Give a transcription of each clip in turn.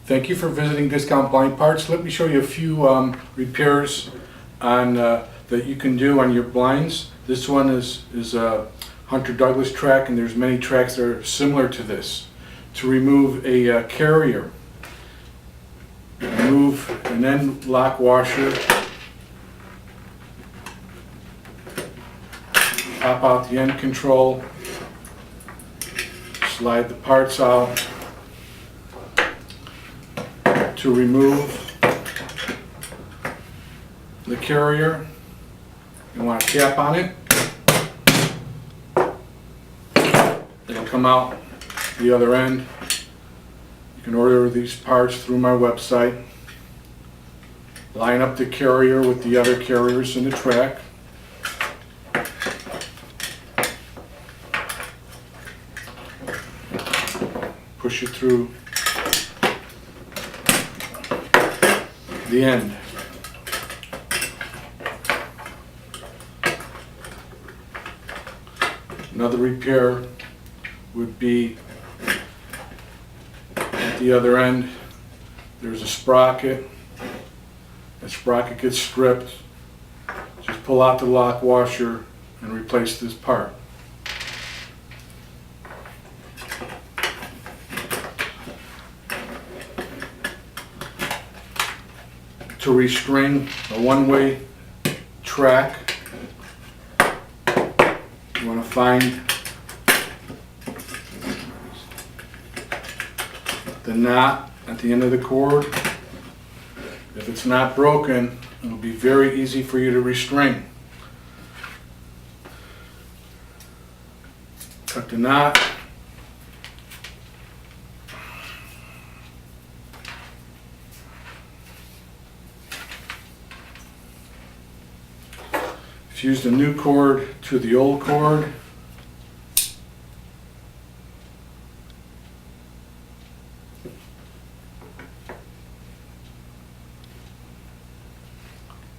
Thank you for visiting Discount Blind Parts. Let me show you a few repairs on that you can do on your blinds. This one is a Hunter Douglas track, and there's many tracks that are similar to this. To remove a carrier, remove an end lock washer, pop out the end control, slide the parts out. To remove the carrier, you want a cap on it. It'll come out the other end. You can order these parts through my website. Line up the carrier with the other carriers in the track. Push it through the end. Another repair would be at the other end. There's a sprocket. The sprocket gets stripped. Just pull out the lock washer and replace this part. To restring a one-way track, you want to find the knot at the end of the cord. If it's not broken, it'll be very easy for you to restring. Cut the knot. Fuse the new cord to the old cord.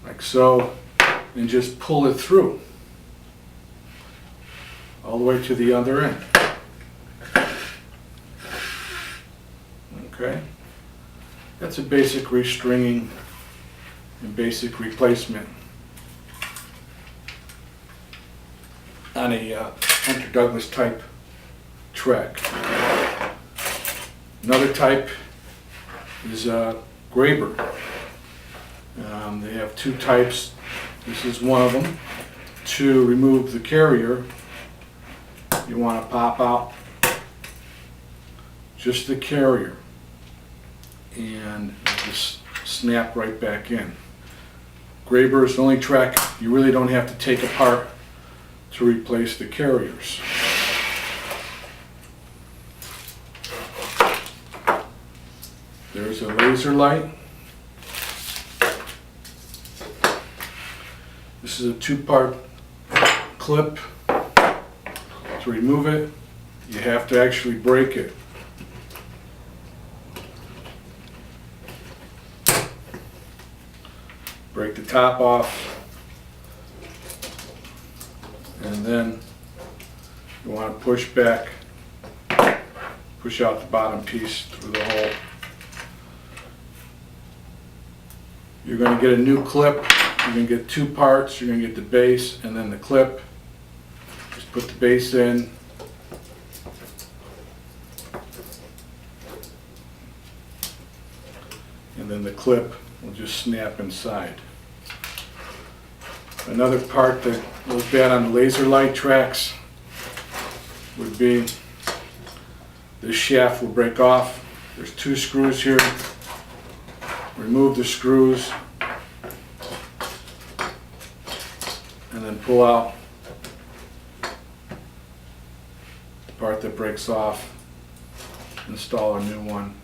Like so, and just pull it through all the way to the other end. Okay, that's a basic restringing and basic replacement on a Hunter Douglas type track. Another type is Graber. They have two types. This is one of them. To remove the carrier, you want to pop out just the carrier and just snap right back in. Graber is the only track you really don't have to take apart to replace the carriers. There's a laser light. This is a two-part clip. To remove it, you have to actually break it. Break the top off. And then you want to push back, push out the bottom piece through the hole. You're going to get a new clip. You're going to get two parts. You're going to get the base and then the clip. Just put the base in. And then the clip will just snap inside. Another part that goes bad on the laser light tracks would be this shaft will break off. There's two screws here. Remove the screws and then pull out the part that breaks off. Install a new one.